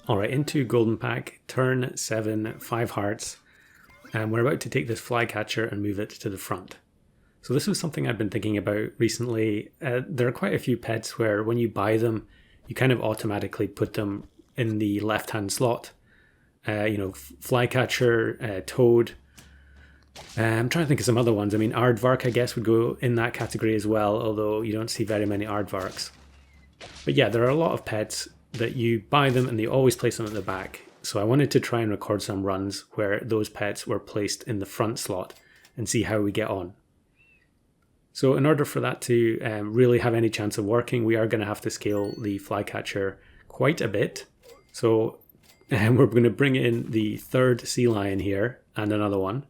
Alright, into Golden Pack, turn 7, 5 hearts, and we're about to take this Flycatcher and move it to the front. So this was something I've been thinking about recently. There are quite a few pets where when you buy them, you kind of automatically put them in the left-hand slot. Flycatcher, Toad. I'm trying to think of some other ones. I mean, Aardvark, I guess, would go in that category as well, although you don't see very many Aardvarks. But yeah, there are a lot of pets that you buy them and they always place them at the back. So I wanted to try and record some runs where those pets were placed in the front slot and see how we get on. So in order for that to really have any chance of working, we are going to have to scale the Flycatcher quite a bit. So we're going to bring in the third sea lion here and another one.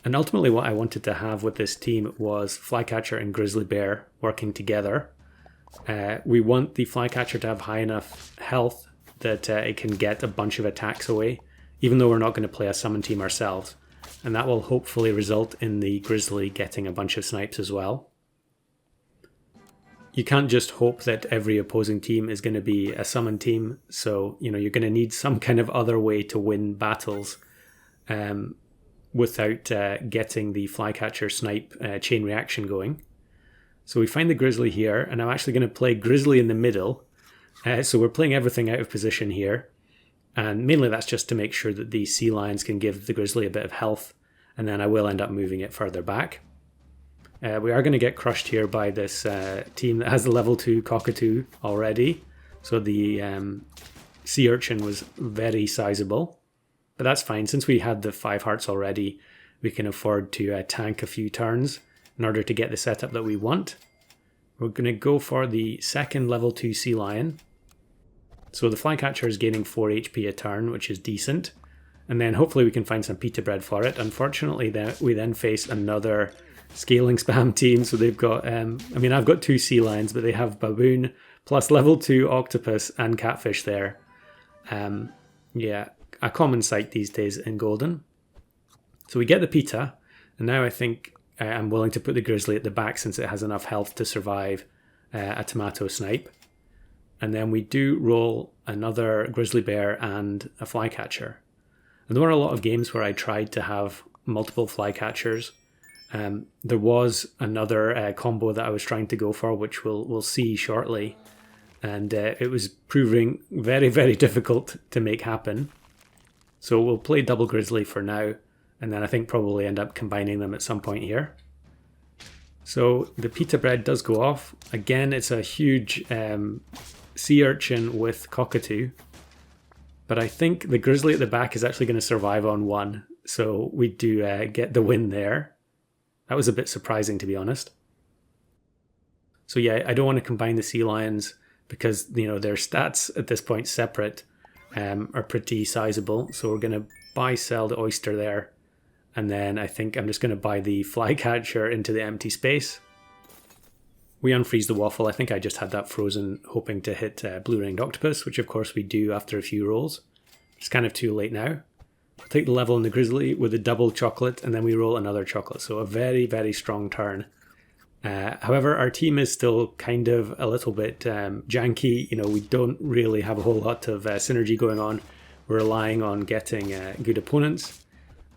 And ultimately what I wanted to have with this team was Flycatcher and Grizzly Bear working together. We want the Flycatcher to have high enough health that it can get a bunch of attacks away, even though we're not going to play a summon team ourselves. And that will hopefully result in the Grizzly getting a bunch of snipes as well. You can't just hope that every opposing team is going to be a summon team, so you're going to need some kind of other way to win battles without getting the Flycatcher snipe chain reaction going. So we find the Grizzly here, and I'm actually going to play Grizzly in the middle. So we're playing everything out of position here. And mainly that's just to make sure that the sea lions can give the Grizzly a bit of health. And then I will end up moving it further back. We are going to get crushed here by this team that has the level 2 cockatoo already. So the sea urchin was very sizable. But that's fine. Since we had the 5 hearts already, we can afford to tank a few turns in order to get the setup that we want. We're going to go for the second level 2 sea lion. So the Flycatcher is gaining 4 HP a turn, which is decent. And then hopefully we can find some pita bread for it. Unfortunately, we then face another scaling spam team. So they've got, I've got 2 sea lions, but they have baboon plus level 2 octopus and catfish there. Yeah, a common sight these days in Golden. So we get the pita, and now I think I'm willing to put the Grizzly at the back since it has enough health to survive a tomato snipe. And then we do roll another Grizzly Bear and a Flycatcher. And there were a lot of games where I tried to have multiple Flycatchers. There was another combo that I was trying to go for, which we'll see shortly. And it was proving very, very difficult to make happen. So we'll play double Grizzly for now. And then I think probably end up combining them at some point here. So the pita bread does go off. Again, it's a huge sea urchin with cockatoo. But I think the Grizzly at the back is actually going to survive on 1. So we do get the win there. That was a bit surprising, to be honest. So yeah, I don't want to combine the sea lions because their stats at this point separate are pretty sizable. So we're going to buy sell the oyster there. And then I think I'm just going to buy the Flycatcher into the empty space. We unfreeze the waffle. I think I just had that frozen hoping to hit blue ringed octopus, which of course we do after a few rolls. It's kind of too late now. I'll take the level in the Grizzly with a double chocolate and then we roll another chocolate. So a very, very strong turn. However, our team is still kind of a little bit janky. We don't really have a whole lot of synergy going on. We're relying on getting good opponents.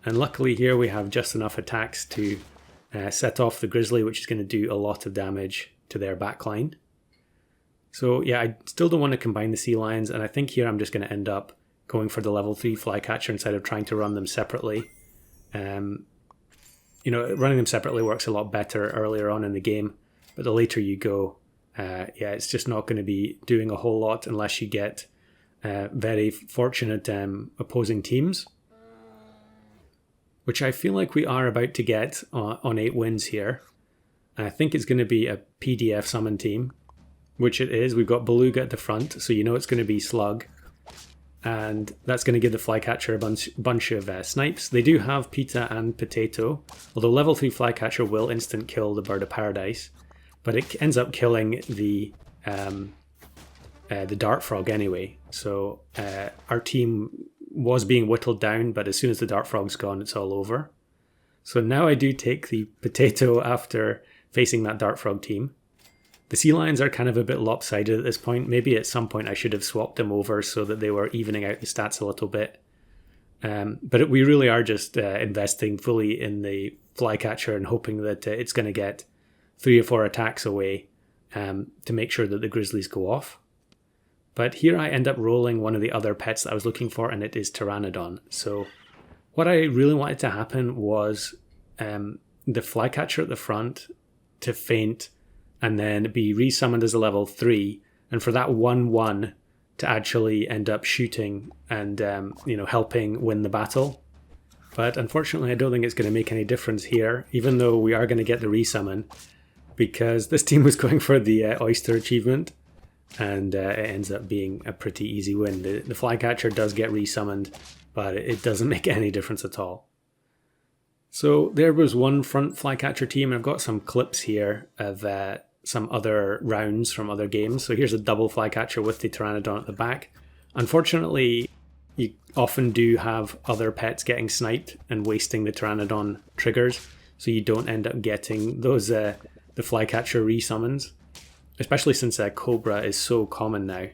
And luckily here we have just enough attacks to set off the Grizzly, which is going to do a lot of damage to their backline. So yeah, I still don't want to combine the sea lions, and I think here I'm just going to end up going for the level 3 Flycatcher instead of trying to run them separately. Running them separately works a lot better earlier on in the game, but the later you go, it's just not going to be doing a whole lot unless you get very fortunate opposing teams. Which I feel like we are about to get on 8 wins here. And I think it's going to be a PDF summon team, which it is. We've got Beluga at the front, so it's going to be Slug. And that's going to give the Flycatcher a bunch of snipes. They do have Pita and Potato, although level 3 Flycatcher will instant kill the Bird of Paradise. But it ends up killing the Dart Frog anyway. So our team was being whittled down, but as soon as the Dart Frog's gone, it's all over. So now I do take the Potato after facing that Dart Frog team. The sea lions are kind of a bit lopsided at this point. Maybe at some point I should have swapped them over so that they were evening out the stats a little bit. But we really are just investing fully in the Flycatcher and hoping that it's going to get 3 or 4 attacks away to make sure that the grizzlies go off. But here I end up rolling one of the other pets that I was looking for, and it is Pteranodon. So what I really wanted to happen was the Flycatcher at the front to faint and then be resummoned as a level 3, and for that 1-1 to actually end up shooting and helping win the battle. But unfortunately I don't think it's going to make any difference here, even though we are going to get the resummon, because this team was going for the Oyster achievement, and it ends up being a pretty easy win. The Flycatcher does get resummoned, but it doesn't make any difference at all. So there was one front Flycatcher team. I've got some clips here of some other rounds from other games. So here's a double Flycatcher with the Pteranodon at the back. Unfortunately, you often do have other pets getting sniped and wasting the Pteranodon triggers, so you don't end up getting those the Flycatcher resummons, especially since Cobra is so common now.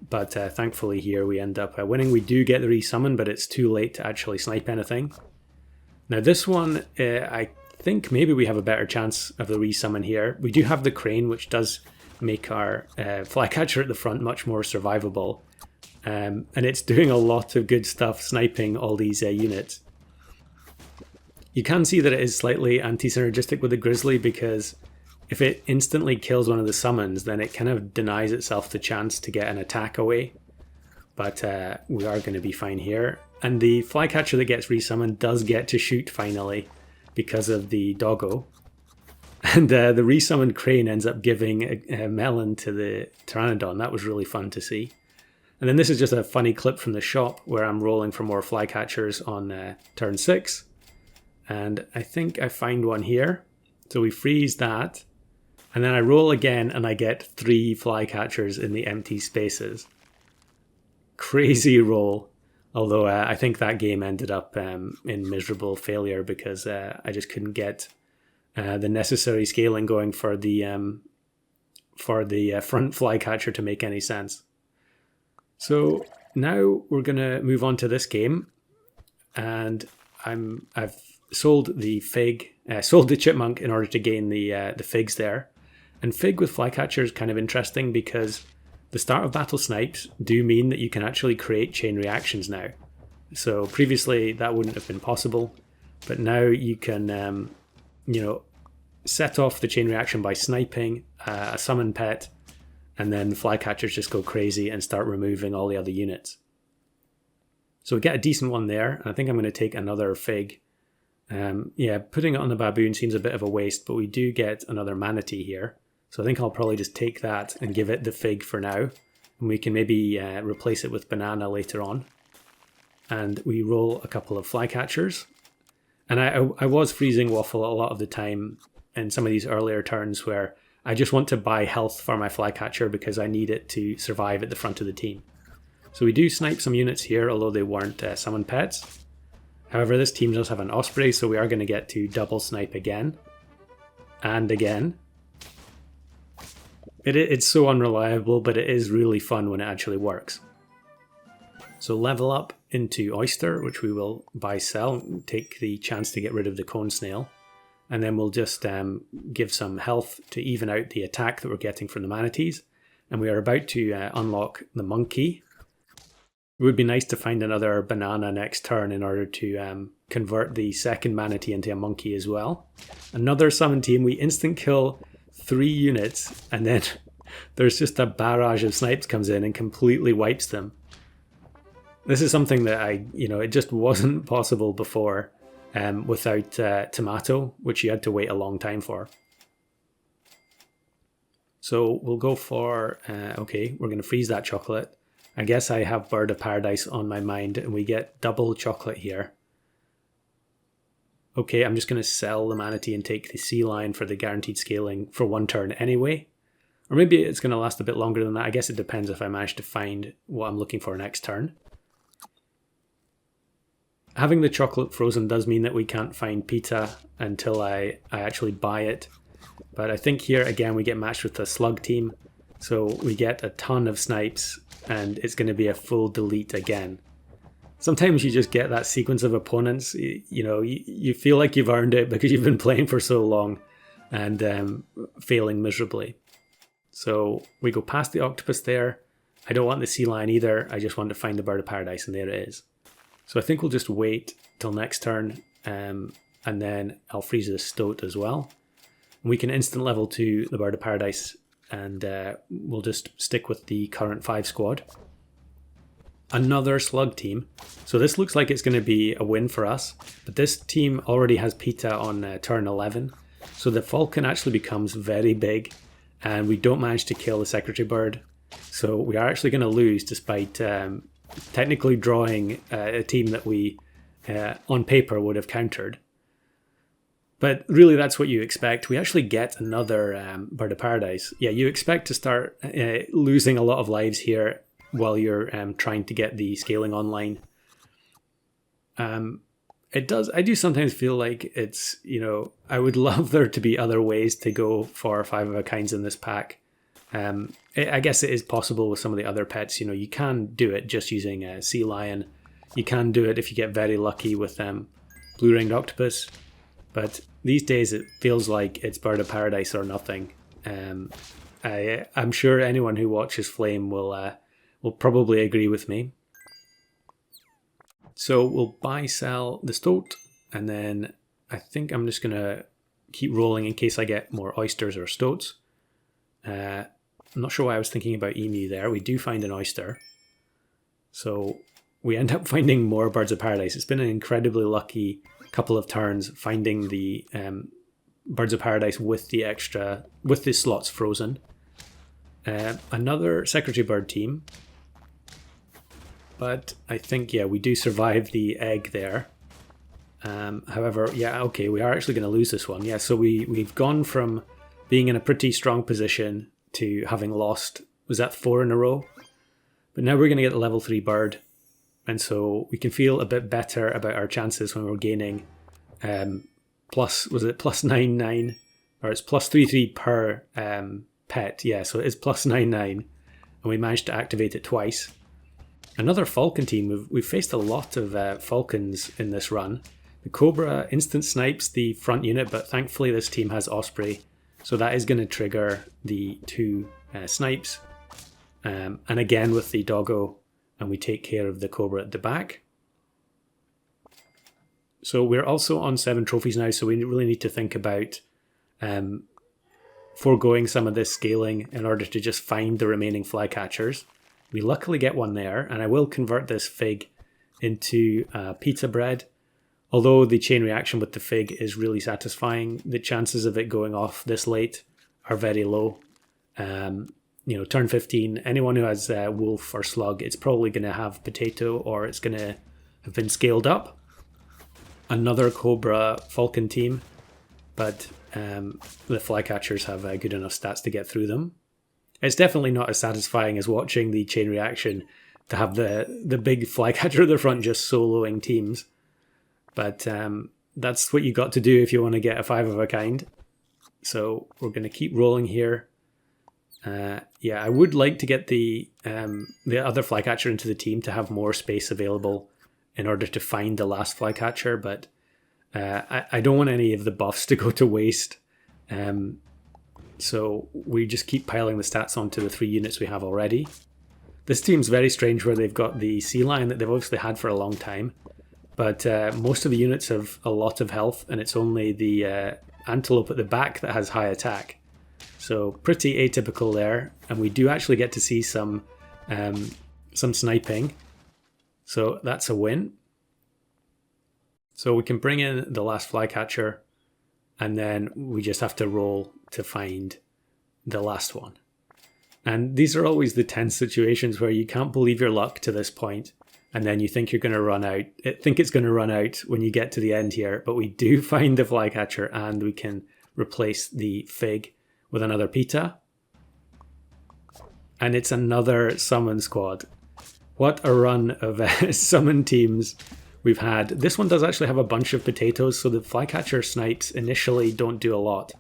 But thankfully here we end up winning. We do get the resummon, but it's too late to actually snipe anything. Now this one, I think maybe we have a better chance of the resummon here. We do have the crane, which does make our Flycatcher at the front much more survivable. And it's doing a lot of good stuff sniping all these units. You can see that it is slightly anti-synergistic with the Grizzly, because if it instantly kills one of the summons, then it kind of denies itself the chance to get an attack away. But we are going to be fine here. And the Flycatcher that gets resummoned does get to shoot finally because of the doggo. And the resummoned crane ends up giving a melon to the Pteranodon. That was really fun to see. And then this is just a funny clip from the shop where I'm rolling for more Flycatchers on turn 6. And I think I find one here. So we freeze that. And then I roll again and I get 3 Flycatchers in the empty spaces. Crazy roll. Although I think that game ended up in miserable failure because I just couldn't get the necessary scaling going for the front Flycatcher to make any sense. So now we're going to move on to this game, and I've sold the fig, sold the chipmunk in order to gain the figs there. And fig with Flycatcher is kind of interesting because the start of battle snipes do mean that you can actually create chain reactions now. So previously that wouldn't have been possible, but now you can, set off the chain reaction by sniping a summon pet, and then Flycatchers just go crazy and start removing all the other units. So we get a decent one there, and I think I'm going to take another fig. Putting it on the baboon seems a bit of a waste, but we do get another manatee here. So I think I'll probably just take that and give it the fig for now. And we can maybe replace it with banana later on. And we roll a couple of Flycatchers. And I was freezing Waffle a lot of the time in some of these earlier turns where I just want to buy health for my Flycatcher because I need it to survive at the front of the team. So we do snipe some units here, although they weren't summon pets. However, this team does have an Osprey, so we are going to get to double snipe again. And again. It's so unreliable, but it is really fun when it actually works. So level up into Oyster, which we will buy sell, take the chance to get rid of the cone snail. And then we'll just give some health to even out the attack that we're getting from the manatees. And we are about to unlock the monkey. It would be nice to find another banana next turn in order to convert the second manatee into a monkey as well. Another summon team, we instant kill 3 units, and then there's just a barrage of snipes comes in and completely wipes them. This is something that it just wasn't possible before without Tomato, which you had to wait a long time for. So we'll go for, we're going to freeze that chocolate. I guess I have Bird of Paradise on my mind, and we get double chocolate here. Okay, I'm just going to sell the manatee and take the sea lion for the guaranteed scaling for 1 turn anyway. Or maybe it's going to last a bit longer than that. I guess it depends if I manage to find what I'm looking for next turn. Having the chocolate frozen does mean that we can't find pita until I actually buy it. But I think here again we get matched with the slug team, so we get a ton of snipes and it's going to be a full delete again. Sometimes you just get that sequence of opponents, you feel like you've earned it because you've been playing for so long and failing miserably. So we go past the octopus there. I don't want the sea lion either, I just want to find the bird of paradise, and there it is. So I think we'll just wait till next turn, and then I'll freeze the stoat as well. We can instant level to the bird of paradise, and we'll just stick with the current 5 squad. Another slug team. So this looks like it's going to be a win for us, but this team already has PETA on turn 11. So the falcon actually becomes very big, and we don't manage to kill the secretary bird. So we are actually going to lose despite technically drawing a team that we on paper would have countered. But really that's what you expect. We actually get another bird of paradise. Yeah, you expect to start losing a lot of lives here while you're trying to get the scaling online. I do sometimes feel like it's, I would love there to be other ways to go for 5 of a kinds in this pack. I guess it is possible with some of the other pets. You can do it just using a sea lion. You can do it if you get very lucky with blue ringed octopus. But these days it feels like it's bird of paradise or nothing. I'm sure anyone who watches Flame will probably agree with me. So we'll buy, sell the stoat, and then I think I'm just going to keep rolling in case I get more oysters or stoats. I'm not sure why I was thinking about emu there. We do find an oyster. So we end up finding more birds of paradise. It's been an incredibly lucky couple of turns finding the birds of paradise with the slots frozen. Another secretary bird team. But I think, we do survive the egg there. However, we are actually going to lose this one. Yeah, so we've gone from being in a pretty strong position to having lost, was that 4 in a row? But now we're going to get the level 3 bird. And so we can feel a bit better about our chances when we're gaining plus 9/9? Or it's plus 3/3 per pet. Yeah, so it is plus 9/9. And we managed to activate it twice. Another falcon team. We've faced a lot of falcons in this run. The Cobra instant snipes the front unit, but thankfully this team has Osprey. So that is going to trigger the 2 snipes. And again with the doggo, and we take care of the Cobra at the back. So we're also on 7 trophies now, so we really need to think about foregoing some of this scaling in order to just find the remaining Flycatchers. We luckily get one there, and I will convert this fig into pita bread. Although the chain reaction with the fig is really satisfying, the chances of it going off this late are very low. Turn 15, anyone who has wolf or slug, it's probably going to have potato or it's going to have been scaled up. Another Cobra Falcon team, but the Flycatchers have good enough stats to get through them. It's definitely not as satisfying as watching the chain reaction to have the big Flycatcher at the front just soloing teams. But that's what you got to do if you want to get a 5 of a kind. So we're going to keep rolling here. I would like to get the other Flycatcher into the team to have more space available in order to find the last Flycatcher, but I don't want any of the buffs to go to waste. So we just keep piling the stats onto the 3 units we have already. This team's very strange where they've got the sea lion that they've obviously had for a long time, but most of the units have a lot of health, and it's only the antelope at the back that has high attack. So pretty atypical there, and we do actually get to see some sniping. So that's a win. So we can bring in the last Flycatcher, and then we just have to roll to find the last one. And these are always the tense situations where you can't believe your luck to this point, and then you think you're going to run out. Think it's going to run out when you get to the end here, but we do find the Flycatcher, and we can replace the fig with another pita. And it's another summon squad. What a run of summon teams we've had. This one does actually have a bunch of potatoes, so the Flycatcher snipes initially don't do a lot.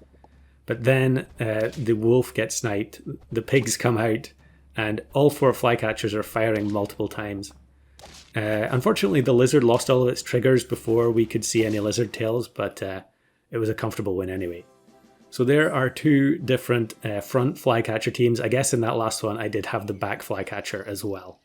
But then the wolf gets sniped, the pigs come out, and all 4 flycatchers are firing multiple times. Unfortunately, the lizard lost all of its triggers before we could see any lizard tails, but it was a comfortable win anyway. So there are 2 different front flycatcher teams. I guess in that last one I did have the back flycatcher as well.